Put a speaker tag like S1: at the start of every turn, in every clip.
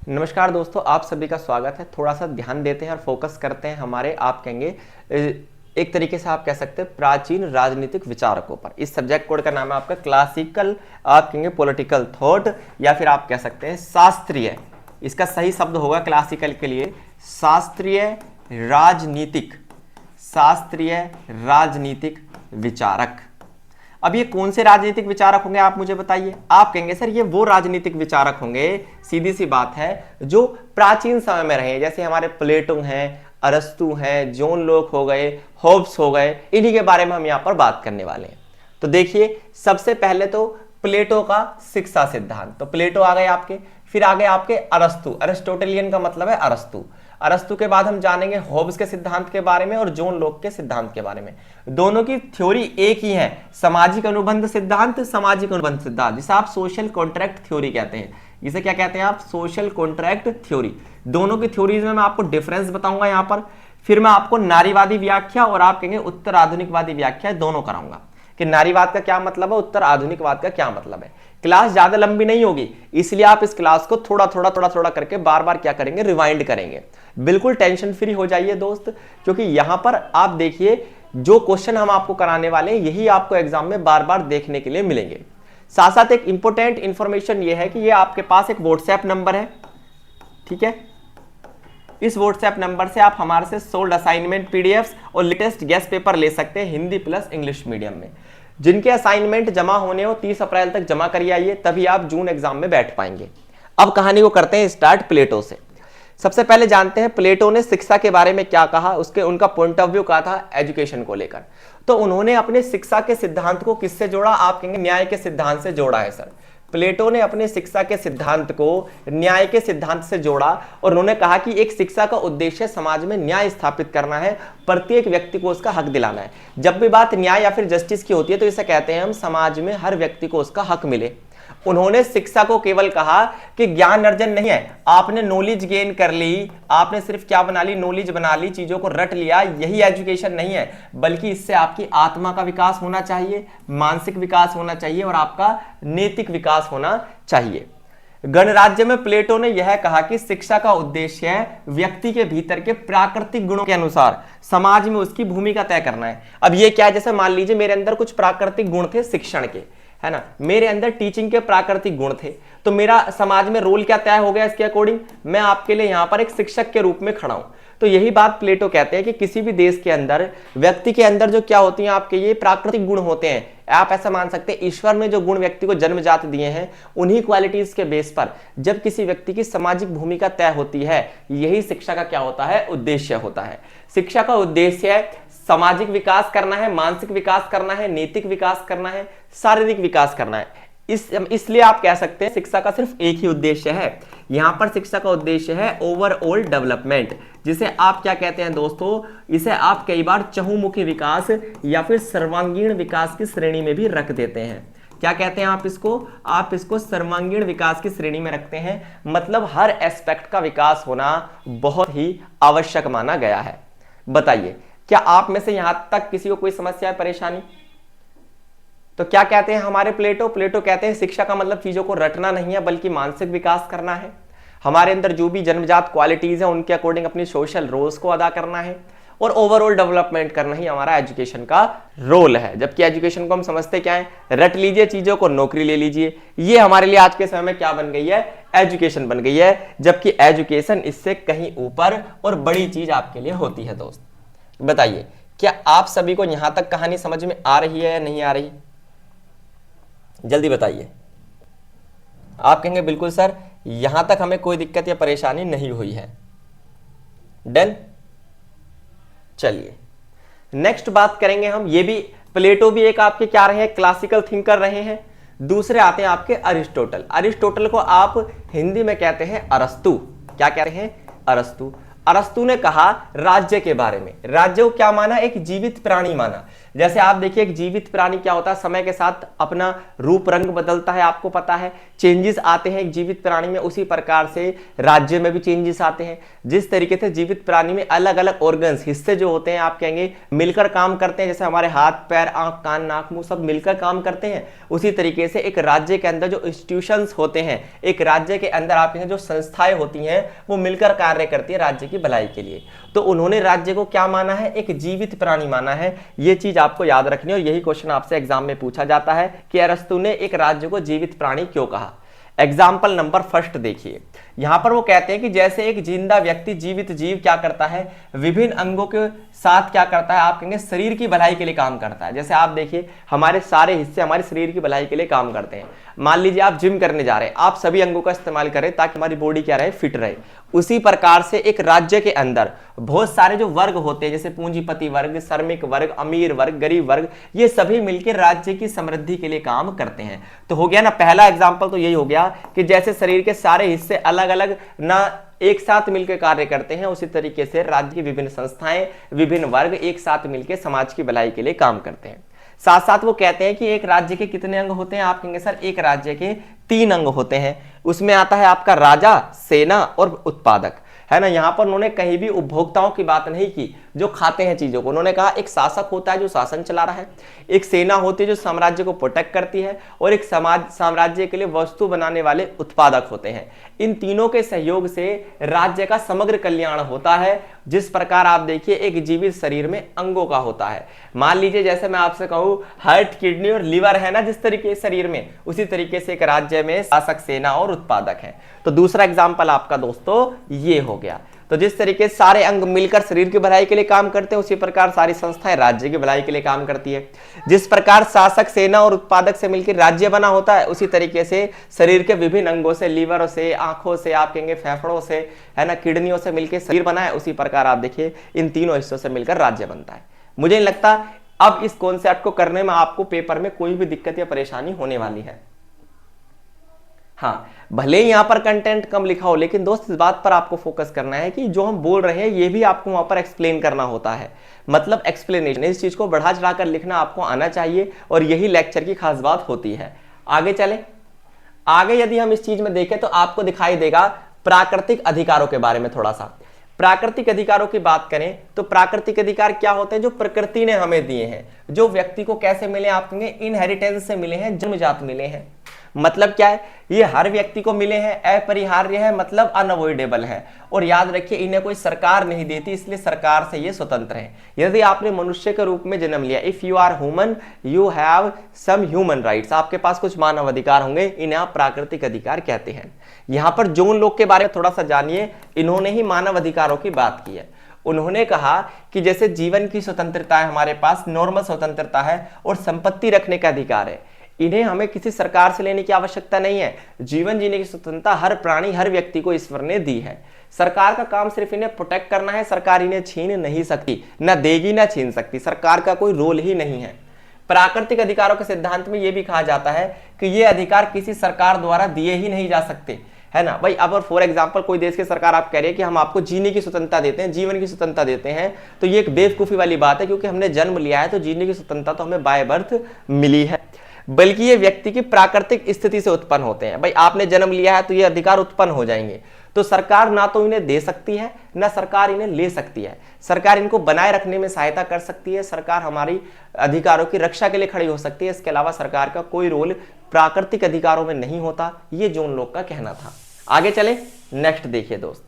S1: नमस्कार दोस्तों, आप सभी का स्वागत है। थोड़ा सा ध्यान देते हैं और फोकस करते हैं हमारे आप कहेंगे एक तरीके से आप कह सकते हैं प्राचीन राजनीतिक विचारकों पर। इस सब्जेक्ट कोड का नाम है आपका क्लासिकल, आप कहेंगे पॉलिटिकल थॉट, या फिर आप कह सकते हैं शास्त्रीय। इसका सही शब्द होगा क्लासिकल के लिए शास्त्रीय राजनीतिक, शास्त्रीय राजनीतिक विचारक। अब ये कौन से राजनीतिक विचारक होंगे आप मुझे बताइए। आप कहेंगे सर ये वो राजनीतिक विचारक होंगे, सीधी सी बात है, जो प्राचीन समय में रहे, जैसे हमारे प्लेटो हैं, अरस्तु हैं, जॉन लॉक हो गए, होब्स हो गए, इन्हीं के बारे में हम यहाँ पर बात करने वाले हैं। तो देखिए, सबसे पहले तो प्लेटो का शिक्षा सिद्धांत, तो प्लेटो आ गए आपके, फिर आ गए आपके अरस्तु, अरिस्टोटेलियन का मतलब है अरस्तु। अरस्तु के बाद हम जानेंगे होब्स के सिद्धांत के बारे में और जॉन लॉक के सिद्धांत के बारे में। दोनों की थ्योरी एक ही है, सामाजिक अनुबंध सिद्धांत, सामाजिक अनुबंध सिद्धांत, जिसे आप सोशल कॉन्ट्रैक्ट थ्योरी कहते हैं। इसे क्या कहते हैं आप? Social contract theory. दोनों की थ्योरीज में मैं आपको डिफरेंस बताऊंगा यहाँ पर, फिर मैं आपको नारीवादी व्याख्या और आप कहेंगे उत्तर आधुनिकवादी व्याख्या दोनों कराऊंगा कि नारीवाद का क्या मतलब है, उत्तर आधुनिकवाद का क्या मतलब है। क्लास ज्यादा लंबी नहीं होगी, इसलिए आप इस क्लास को थोड़ा थोड़ा करके बार बार क्या करेंगे, रिवाइंड करेंगे। बिल्कुल टेंशन फ्री हो जाइए दोस्त, क्योंकि यहां पर आप देखिए जो क्वेश्चन हम आपको कराने वाले हैं यही आपको एग्जाम में बार बार देखने के लिए मिलेंगे। साथ साथ एक इंपॉर्टेंट इंफॉर्मेशन ये है कि ये आपके पास एक व्हाट्सएप नंबर है, ठीक है। इस व्हाट्सएप नंबर से आप हमारे से सोल्ड असाइनमेंट पीडीएफ्स और लेटेस्ट गेस्ट पेपर ले सकते हैं हिंदी प्लस इंग्लिश मीडियम में। जिनके असाइनमेंट जमा होने हो 30 अप्रैल तक जमा करिए आइए, तभी आप जून एग्जाम में बैठ पाएंगे। अब कहानी को करते हैं स्टार्ट प्लेटो से। सबसे पहले जानते हैं प्लेटो ने शिक्षा के बारे में क्या कहा, उसके उनका पॉइंट ऑफ व्यू क्या था एजुकेशन को लेकर। तो उन्होंने अपने शिक्षा के सिद्धांत को किससे जोड़ा? आप कहेंगे न्याय के सिद्धांत से जोड़ा है सर। प्लेटो ने अपने शिक्षा के सिद्धांत को न्याय के सिद्धांत से जोड़ा और उन्होंने कहा कि एक शिक्षा का उद्देश्य समाज में न्याय स्थापित करना है, प्रत्येक व्यक्ति को उसका हक दिलाना है। जब भी बात न्याय या फिर जस्टिस की होती है तो इसे कहते हैं हम समाज में हर व्यक्ति को उसका हक मिले। उन्होंने शिक्षा को केवल कहा कि ज्ञान अर्जन नहीं है, आपने नॉलेज गेन कर ली, आपने सिर्फ क्या बना ली, नॉलेज बना ली, चीजों को रट लिया, यही एजुकेशन नहीं है, बल्कि इससे आपकी आत्मा का विकास होना चाहिए, मानसिक विकास होना चाहिए और आपका नैतिक विकास होना चाहिए। गणराज्य में प्लेटो ने यह कहा कि शिक्षा का उद्देश्य है व्यक्ति के भीतर के प्राकृतिक गुणों के अनुसार समाज में उसकी भूमिका तय करना है। अब ये क्या है, जैसे मान लीजिए मेरे अंदर कुछ प्राकृतिक गुण थे शिक्षण के, है ना, मेरे अंदर टीचिंग के प्राकृतिक गुण थे, तो मेरा समाज में रोल क्या तय हो गया, इसके अकॉर्डिंग मैं आपके लिए यहां पर एक शिक्षक के रूप में खड़ा हूं। तो यही बात प्लेटो कहते हैं कि किसी भी देश के अंदर व्यक्ति के अंदर जो क्या होती हैं आपके ये प्राकृतिक गुण होते हैं, आप ऐसा मान सकते हैं ईश्वर ने जो गुण व्यक्ति को जन्मजात दिए हैं उन्हीं क्वालिटीज के बेस पर जब किसी व्यक्ति की सामाजिक भूमिका तय होती है, यही शिक्षा का क्या होता है, उद्देश्य होता है। शिक्षा का उद्देश्य है सामाजिक विकास करना है, मानसिक विकास करना है, नैतिक विकास करना है, शारीरिक विकास करना है। इसलिए आप कह सकते हैं शिक्षा का सिर्फ एक ही उद्देश्य है। यहां पर शिक्षा का उद्देश्य है ओवरऑल डेवलपमेंट, जिसे आप क्या कहते हैं दोस्तों, इसे आप कई बार चहुमुखी विकास या फिर सर्वांगीण विकास की श्रेणी में भी रख देते हैं। क्या कहते हैं आप इसको सर्वांगीण विकास की श्रेणी में रखते हैं, मतलब हर एस्पेक्ट का विकास होना बहुत ही आवश्यक माना गया है। बताइए क्या आप में से यहां तक किसी को कोई समस्या है, परेशानी? तो क्या कहते हैं हमारे प्लेटो कहते हैं शिक्षा का मतलब चीजों को रटना नहीं है बल्कि मानसिक विकास करना है। हमारे अंदर जो भी जन्मजात क्वालिटीज है उनके अकॉर्डिंग अपनी सोशल रोल्स को अदा करना है और ओवरऑल डेवलपमेंट करना ही हमारा एजुकेशन का रोल है। जबकि एजुकेशन को हम समझते क्या है, रट लीजिए चीजों को, नौकरी ले लीजिए। ये हमारे लिए आज के समय में क्या बन गई है, एजुकेशन बन गई है, जबकि एजुकेशन इससे कहीं ऊपर और बड़ी चीज आपके लिए होती है दोस्त। बताइए क्या आप सभी को यहां तक कहानी समझ में आ रही है या नहीं आ रही? जल्दी बताइए। आप कहेंगे बिल्कुल सर, यहां तक हमें कोई दिक्कत या परेशानी नहीं हुई है। डन। चलिए नेक्स्ट बात करेंगे हम। ये भी प्लेटो भी एक आपके क्या रहे हैं, क्लासिकल थिंकर रहे हैं। दूसरे आते हैं आपके अरिस्टोटल। अरिस्टोटल को आप हिंदी में कहते हैं अरस्तु। क्या कह रहे हैं, अरस्तु। अरस्तु ने कहा राज्य के बारे में, राज्य को क्या माना, एक जीवित प्राणी माना। जैसे आप देखिए एक जीवित प्राणी क्या होता है, समय के साथ अपना रूप रंग बदलता है, आपको पता है, चेंजेस आते हैं एक जीवित प्राणी में, उसी प्रकार से राज्य में भी चेंजेस आते हैं। जिस तरीके से जीवित प्राणी में अलग अलग ऑर्गन्स, हिस्से जो होते हैं आप कहेंगे मिलकर काम करते हैं, जैसे हमारे हाथ पैर आंख कान नाक मुंह सब मिलकर काम करते हैं, उसी तरीके से एक राज्य के अंदर जो इंस्टीट्यूशंस होते हैं, एक राज्य के अंदर आप कहेंगे जो संस्थाएं होती हैं वो मिलकर कार्य करती है राज्य की भलाई के लिए। तो उन्होंने राज्य को क्या माना है, एक जीवित प्राणी माना है। ये चीज आपको याद रखनी है और यही क्वेश्चन आपसे एग्जाम में पूछा जाता है कि अरस्तु ने एक राज्य को जीवित प्राणी क्यों कहा। एग्जाम्पल नंबर फर्स्ट देखिए, यहां पर वो कहते हैं कि जैसे एक जिंदा व्यक्ति जीवित जीव क्या करता है, विभिन्न अंगों के साथ क्या करता है, आप कहेंगे शरीर की भलाई के लिए काम करता है। जैसे आप देखिए हमारे सारे हिस्से हमारे शरीर की भलाई के लिए काम करते हैं। मान लीजिए आप जिम करने जा रहे हैं, आप सभी अंगों का इस्तेमाल करें ताकि हमारी बॉडी क्या रहे, फिट रहे। उसी प्रकार से एक राज्य के अंदर बहुत सारे जो वर्ग होते हैं, जैसे पूंजीपति वर्ग, श्रमिक वर्ग, अमीर वर्ग, गरीब वर्ग, ये सभी मिलकर राज्य की समृद्धि के लिए काम करते हैं। तो हो गया ना, पहला एग्जाम्पल तो यही हो गया कि जैसे शरीर के सारे हिस्से अलग अलग ना एक साथ मिलकर कार्य करते हैं, उसी तरीके से राज्य की विभिन्न संस्थाएं, विभिन्न वर्ग एक साथ मिलकर समाज की भलाई के लिए काम करते हैं। साथ साथ वो कहते हैं कि एक राज्य के कितने अंग होते हैं, आप कहेंगे सर एक राज्य के 3 अंग होते हैं। उसमें आता है आपका राजा, सेना और उत्पादक, है ना। यहां पर उन्होंने कहीं भी उपभोक्ताओं की बात नहीं की जो खाते हैं चीजों को। उन्होंने कहा एक शासक होता है जो शासन चला रहा है, एक सेना होती है जो साम्राज्य को प्रोटेक्ट करती है, और एक साम्राज्य के लिए वस्तु बनाने वाले उत्पादक होते हैं। इन तीनों के सहयोग से राज्य का समग्र कल्याण होता है। जिस प्रकार आप देखिए एक जीवित शरीर में अंगों का होता है, मान लीजिए जैसे मैं आपसे कहूं हार्ट, किडनी और लिवर है ना, जिस तरीके से शरीर में, उसी तरीके से एक राज्य में शासक, सेना और उत्पादक है। तो दूसरा एग्जाम्पल आपका दोस्तों ये हो गया। तो जिस तरीके से सारे अंग मिलकर शरीर की भलाई के लिए काम करते हैं, उसी प्रकार सारी संस्थाएं राज्य की भलाई के लिए काम करती है। जिस प्रकार शासक, सेना और उत्पादक से मिलकर राज्य बना होता है, उसी तरीके से शरीर के विभिन्न अंगों से, लीवर से, आंखों से, आप कहेंगे फेफड़ों से, है ना, किडनियों से मिलकर शरीर बना है, उसी प्रकार आप देखिए इन तीनों हिस्सों से मिलकर राज्य बनता है। मुझे नहीं लगता अब इस कॉन्सेप्ट को करने में आपको पेपर में कोई भी दिक्कत या परेशानी होने वाली है। हाँ, भले ही यहां पर कंटेंट कम लिखा हो, लेकिन दोस्त इस बात पर आपको फोकस करना है कि जो हम बोल रहे हैं ये भी आपको वहां पर एक्सप्लेन करना होता है। मतलब एक्सप्लेनेशन, इस चीज को बढ़ा चढ़ाकर लिखना आपको आना चाहिए, और यही लेक्चर की खास बात होती है। आगे चले, आगे यदि हम इस चीज में देखें तो आपको दिखाई देगा प्राकृतिक अधिकारों के बारे में थोड़ा सा। प्राकृतिक अधिकारों की बात करें तो प्राकृतिक अधिकार क्या होते हैं, जो प्रकृति ने हमें दिए हैं, जो व्यक्ति को कैसे मिले, आप कहेंगे इनहेरिटेंस से मिले हैं, जन्मजात मिले हैं। मतलब क्या है, ये हर व्यक्ति को मिले हैं, अपरिहार्य है, मतलब अनअवॉइडेबल है। और याद रखिए इन्हें कोई सरकार नहीं देती, इसलिए सरकार से ये स्वतंत्र है। यदि आपने मनुष्य के रूप में जन्म लिया, if you are human you have some human rights, आपके पास कुछ मानव अधिकार होंगे, इन्हें आप प्राकृतिक अधिकार कहते हैं। यहां पर जोन लोग के बारे में थोड़ा सा जानिए, इन्होंने ही मानव अधिकारों की बात की है। उन्होंने कहा कि जैसे जीवन की स्वतंत्रता है, हमारे पास नॉर्मल स्वतंत्रता है, और संपत्ति रखने का अधिकार है, इन्हें हमें किसी सरकार से लेने की आवश्यकता नहीं है। जीवन जीने की स्वतंत्रता हर प्राणी, हर व्यक्ति को ईश्वर ने दी है। सरकार का काम सिर्फ इन्हें प्रोटेक्ट करना है, सरकार इन्हें छीन नहीं सकती, ना देगी ना छीन सकती, सरकार का कोई रोल ही नहीं है। प्राकृतिक अधिकारों के सिद्धांत में यह भी कहा जाता है कि ये अधिकार किसी सरकार द्वारा दिए ही नहीं जा सकते, है ना भाई। अब फॉर एग्जांपल कोई देश की सरकार आप कह रही है कि हम आपको जीने की स्वतंत्रता देते हैं, जीवन की स्वतंत्रता देते हैं, तो ये एक बेवकूफी वाली बात है, क्योंकि हमने जन्म लिया है तो जीने की स्वतंत्रता तो हमें बाय बर्थ मिली है, बल्कि ये व्यक्ति की प्राकृतिक स्थिति से उत्पन्न होते हैं। भाई आपने जन्म लिया है तो ये अधिकार उत्पन्न हो जाएंगे। तो सरकार ना तो इन्हें दे सकती है, ना सरकार इन्हें ले सकती है। सरकार इनको बनाए रखने में सहायता कर सकती है, सरकार हमारी अधिकारों की रक्षा के लिए खड़ी हो सकती है। इसके अलावा सरकार का कोई रोल प्राकृतिक अधिकारों में नहीं होता, ये जोन लोग का कहना था। आगे चले, नेक्स्ट देखिए दोस्त,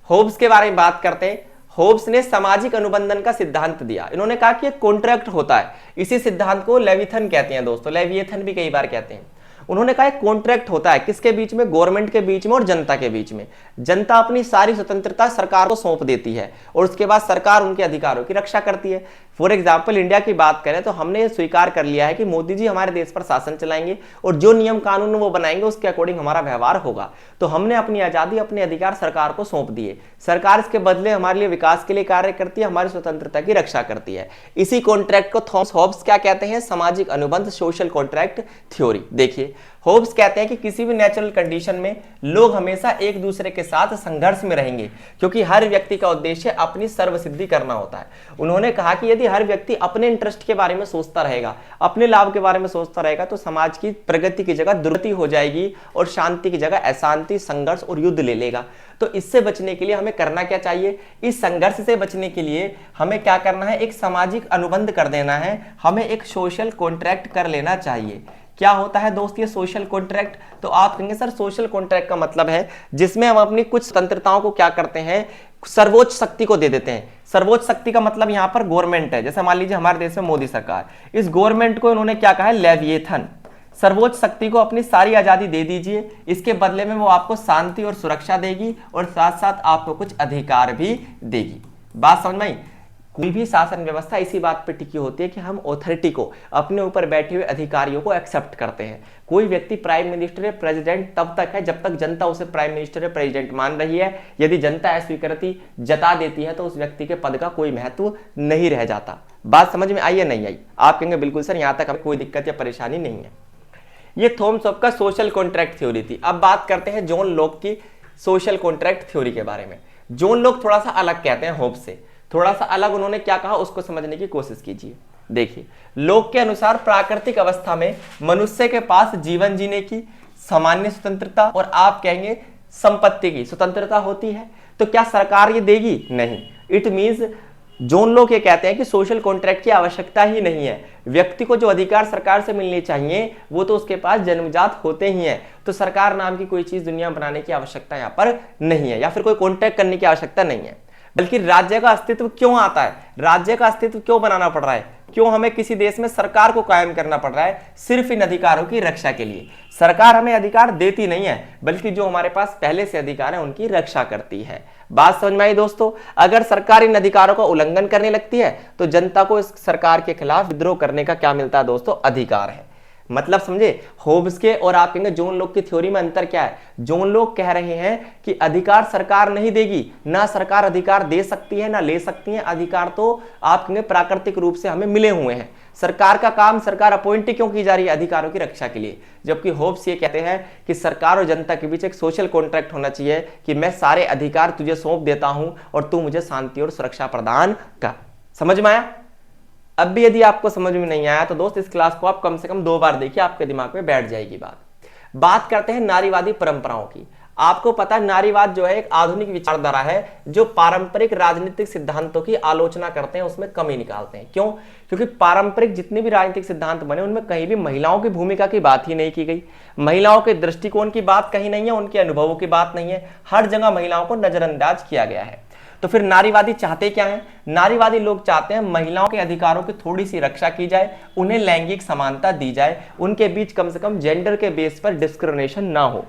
S1: होब्स के बारे में बात करते हैं। होब्स ने सामाजिक अनुबंधन का सिद्धांत दिया। इन्होंने कहा कि एक कॉन्ट्रैक्ट होता है, इसी सिद्धांत को लेविथन कहते हैं दोस्तों, लेविएथन भी कई बार कहते हैं। उन्होंने कहा एक कॉन्ट्रैक्ट होता है, किसके बीच में, गवर्नमेंट के बीच में और जनता के बीच में। जनता अपनी सारी स्वतंत्रता सरकार को सौंप देती है, और उसके बाद सरकार उनके अधिकारों की रक्षा करती है। फॉर एग्जाम्पल इंडिया की बात करें तो हमने स्वीकार कर लिया है कि मोदी जी हमारे देश पर शासन चलाएंगे, और जो नियम कानून वो बनाएंगे उसके अकॉर्डिंग हमारा व्यवहार होगा। तो हमने अपनी आजादी, अपने अधिकार सरकार को सौंप दिए। सरकार इसके बदले हमारे लिए विकास के लिए कार्य करती है, हमारी स्वतंत्रता की रक्षा करती है। इसी कॉन्ट्रैक्ट को थॉमस हॉब्स क्या कहते हैं, सामाजिक अनुबंध, सोशल कॉन्ट्रैक्ट थ्योरी। देखिए होब्स कहते हैं कि किसी भी नेचुरल कंडीशन में लोग हमेशा एक दूसरे के साथ संघर्ष में रहेंगे, क्योंकि हर व्यक्ति का उद्देश्य अपनी सर्वसिद्धि करना होता है। उन्होंने कहा कि यदि हर व्यक्ति अपने इंटरेस्ट के बारे में सोचता रहेगा, अपने लाभ के बारे में सोचता रहेगा, तो समाज की प्रगति की जगह दुर्गति हो जाएगी और शांति की जगह अशांति, संघर्ष और युद्ध ले लेगा। तो इससे बचने के लिए हमें करना क्या चाहिए? इस संघर्ष से बचने के लिए हमें क्या करना है? एक सामाजिक अनुबंध कर देना है, हमें एक सोशल कॉन्ट्रैक्ट कर लेना चाहिए। क्या होता है दोस्त ये सोशल कॉन्ट्रैक्ट? तो आप कहेंगे सर सोशल कॉन्ट्रैक्ट का मतलब है जिसमें हम अपनी कुछ स्वतंत्रताओं को क्या करते हैं, सर्वोच्च शक्ति को दे देते हैं। सर्वोच्च शक्ति का मतलब यहां पर गवर्नमेंट है। जैसे मान लीजिए हमारे देश में मोदी सरकार, इस गवर्नमेंट को इन्होंने क्या कहा है? लेविएथन, सर्वोच्च शक्ति को अपनी सारी आजादी दे दीजिए, इसके बदले में वो आपको शांति और सुरक्षा देगी और साथ साथ आपको कुछ अधिकार भी देगी। बात समझ में आई? कोई भी शासन व्यवस्था इसी बात पर टिकी होती है कि हम ऑथोरिटी को, अपने ऊपर बैठे हुए अधिकारियों को एक्सेप्ट करते हैं। कोई व्यक्ति प्राइम मिनिस्टर या प्रेसिडेंट तब तक है जब तक जनता उसे प्राइम मिनिस्टर या प्रेसिडेंट मान रही है। यदि जनता अस्वीकृति जता देती है तो उस व्यक्ति के पद का कोई महत्व नहीं रह जाता। बात समझ में आई या नहीं आई? आप कहेंगे बिल्कुल सर, यहां तक हमें कोई दिक्कत या परेशानी नहीं है। ये थॉमस होब्स का सोशल कॉन्ट्रैक्ट थ्योरी थी। अब बात करते हैं जॉन लॉक की सोशल कॉन्ट्रैक्ट थ्योरी के बारे में। जॉन लॉक थोड़ा सा अलग कहते हैं होब्स से, थोड़ा सा अलग। उन्होंने क्या कहा उसको समझने की कोशिश कीजिए। देखिए, लॉक के अनुसार प्राकृतिक अवस्था में मनुष्य के पास जीवन जीने की सामान्य स्वतंत्रता और आप कहेंगे संपत्ति की स्वतंत्रता होती है। तो क्या सरकार ये देगी? नहीं। इट मींस जॉन लॉक ये कहते हैं कि सोशल कॉन्ट्रैक्ट की आवश्यकता ही नहीं है। व्यक्ति को जो अधिकार सरकार से मिलने चाहिए वो तो उसके पास जन्मजात होते ही हैं। तो सरकार नाम की कोई चीज दुनिया में बनाने की आवश्यकता यहाँ पर नहीं है, या फिर कोई कॉन्ट्रैक्ट करने की आवश्यकता नहीं है। बल्कि राज्य का अस्तित्व क्यों आता है, राज्य का अस्तित्व क्यों बनाना पड़ रहा है, क्यों हमें किसी देश में सरकार को कायम करना पड़ रहा है? सिर्फ इन अधिकारों की रक्षा के लिए। सरकार हमें अधिकार देती नहीं है, बल्कि जो हमारे पास पहले से अधिकार है उनकी रक्षा करती है। बात समझ में आई दोस्तों? अगर सरकार इन अधिकारों का उल्लंघन करने लगती है तो जनता को इस सरकार के खिलाफ विद्रोह करने का क्या मिलता है दोस्तों? अधिकार है। मतलब समझे? होब्स के और आप कहेंगे जॉन लॉक की थ्योरी में अंतर क्या है? जॉन लॉक कह रहे हैं कि अधिकार सरकार नहीं देगी, ना सरकार अधिकार दे सकती है ना ले सकती है। अधिकार तो आप कहेंगे प्राकृतिक रूप से हमें मिले हुए हैं। सरकार का काम, सरकार अपॉइंट क्यों की जा रही है? अधिकारों की रक्षा के लिए। जबकि होब्स ये कहते हैं कि सरकार और जनता के बीच एक सोशल कॉन्ट्रैक्ट होना चाहिए कि मैं सारे अधिकार तुझे सौंप देता हूं और तू मुझे शांति और सुरक्षा प्रदान कर। समझ में आया? अब भी यदि आपको समझ में नहीं आया तो दोस्त इस क्लास को आप कम से कम 2 बार देखिए, आपके दिमाग में बैठ जाएगी बात करते हैं नारीवादी परंपराओं की। आपको पता है नारीवाद जो है एक आधुनिक विचारधारा है जो पारंपरिक राजनीतिक सिद्धांतों की आलोचना करते हैं, उसमें कमी निकालते हैं। क्यों? क्योंकि पारंपरिक जितने भी राजनीतिक सिद्धांत बने उनमें कहीं भी महिलाओं की भूमिका की बात ही नहीं की गई, महिलाओं के दृष्टिकोण की बात कहीं नहीं है, उनके अनुभवों की बात नहीं है। हर जगह महिलाओं को नजरअंदाज किया गया है। तो फिर नारीवादी चाहते क्या है? नारीवादी लोग चाहते हैं महिलाओं के अधिकारों की थोड़ी सी रक्षा की जाए, उन्हें लैंगिक समानता दी जाए, उनके बीच कम से कम जेंडर के बेस पर डिस्क्रिमिनेशन ना हो।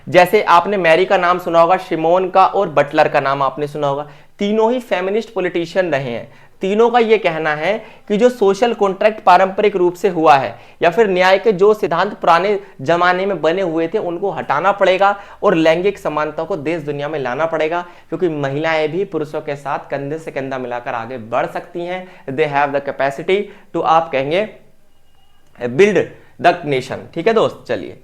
S1: जैसे आपने मैरी का नाम सुना होगा, शिमोन का और बटलर का नाम आपने सुना होगा। तीनों ही फेमिनिस्ट पॉलिटिशियन रहे हैं। तीनों का यह कहना है कि जो सोशल कॉन्ट्रैक्ट पारंपरिक रूप से हुआ है या फिर न्याय के जो सिद्धांत पुराने जमाने में बने हुए थे उनको हटाना पड़ेगा और लैंगिक समानता को देश दुनिया में लाना पड़ेगा, क्योंकि महिलाएं भी पुरुषों के साथ कंधे से कंधा मिलाकर आगे बढ़ सकती हैं। They have the capacity to, आप कहेंगे, बिल्ड द नेशन। ठीक है दोस्त, चलिए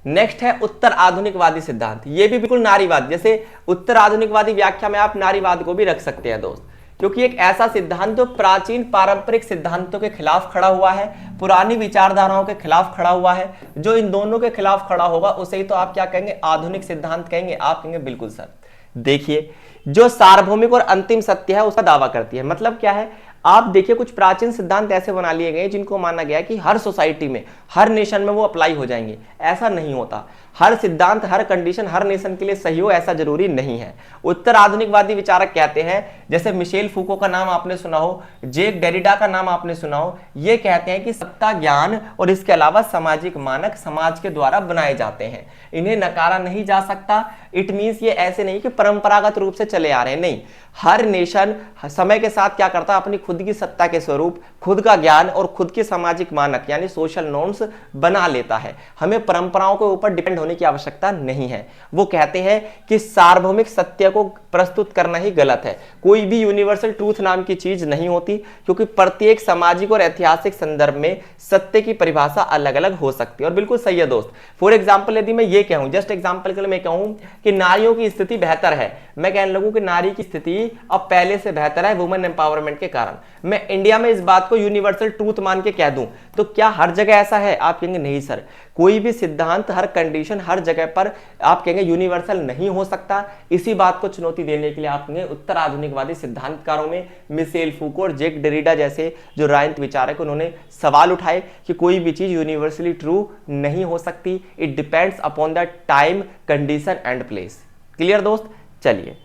S1: नेक्स्ट है उत्तर आधुनिकवादी सिद्धांत। ये भी बिल्कुल नारीवाद, जैसे उत्तर आधुनिकवादी व्याख्या में आप नारीवाद को भी रख सकते हैं दोस्त, क्योंकि एक ऐसा सिद्धांत जो प्राचीन पारंपरिक सिद्धांतों के खिलाफ खड़ा हुआ है, पुरानी विचारधाराओं के खिलाफ खड़ा हुआ है। जो इन दोनों के खिलाफ खड़ा होगा उसे ही तो आप क्या कहेंगे? आधुनिक सिद्धांत कहेंगे। आप कहेंगे बिल्कुल सर। देखिए, जो सार्वभौमिक और अंतिम सत्य है उसका दावा करती है। मतलब क्या है? आप देखिए, कुछ प्राचीन सिद्धांत ऐसे बना लिए गए जिनको माना गया कि हर सोसाइटी में, हर नेशन में वो अप्लाई हो जाएंगे। ऐसा नहीं होता। हर सिद्धांत, हर कंडीशन, हर नेशन के लिए सही हो ऐसा जरूरी नहीं है। उत्तर आधुनिकवादी विचारक कहते हैं, जैसे मिशेल फूको का नाम आपने सुना हो, जेक डेरिडा का नाम आपने सुना हो, ये कहते हैं कि सत्ता, ज्ञान और इसके अलावा सामाजिक मानक समाज के द्वारा बनाए जाते हैं, इन्हें नकारा नहीं जा सकता। इट मीन्स ये ऐसे नहीं कि परंपरागत रूप से चले आ रहे हैं, नहीं। हर नेशन समय के साथ क्या करता है? अपनी खुद की सत्ता के स्वरूप, खुद का ज्ञान और खुद के सामाजिक मानक यानी सोशल नॉर्म्स बना लेता है। हमें परंपराओं के ऊपर डिपेंड होने की आवश्यकता नहीं है। वो कहते हैं कि सार्वभौमिक सत्य को प्रस्तुत करना ही गलत है। कोई भी यूनिवर्सल ट्रूथ नाम की चीज नहीं होती, क्योंकि प्रत्येक सामाजिक और ऐतिहासिक संदर्भ में सत्य की परिभाषा अलग अलग हो सकती है। और बिल्कुल सही है दोस्त। फॉर एग्जाम्पल यदि मैं ये कहूं, जस्ट एग्जाम्पल के लिए मैं कहूं कि नारियों की स्थिति बेहतर है, मैं कहने लगूं कि नारी की स्थिति अब पहले से बेहतर है वुमेन एम्पावरमेंट के कारण, मैं इंडिया में इस बात को यूनिवर्सल ट्रूथ मान के कह दूं, तो क्या हर जगह ऐसा है? आप कहेंगे नहीं सर, कोई भी सिद्धांत, हर कंडीशन, हर जगह पर आप कहेंगे यूनिवर्सल नहीं हो सकता। इसी बात को चुनौती देने के लिए आप कहेंगे उत्तर आधुनिकवादी सिद्धांतकारों में मिशेल फूको और जैक डेरिडा जैसे जो राजनीतिक विचारक, उन्होंने सवाल उठाए कि कोई भी चीज यूनिवर्सली ट्रू नहीं हो सकती, it depends upon the time, condition and place. Clear दोस्त? चलिए,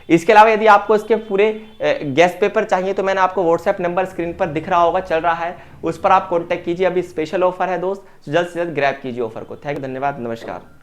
S1: इसके अलावा यदि आपको इसके पूरे गेस्ट पेपर चाहिए तो मैंने आपको व्हाट्सएप नंबर स्क्रीन पर दिख रहा होगा, चल रहा है, उस पर आप कांटेक्ट कीजिए। अभी स्पेशल ऑफर है दोस्त, जल्द से जल्द ग्रैब कीजिए ऑफर को। थैंक यू, धन्यवाद, नमस्कार।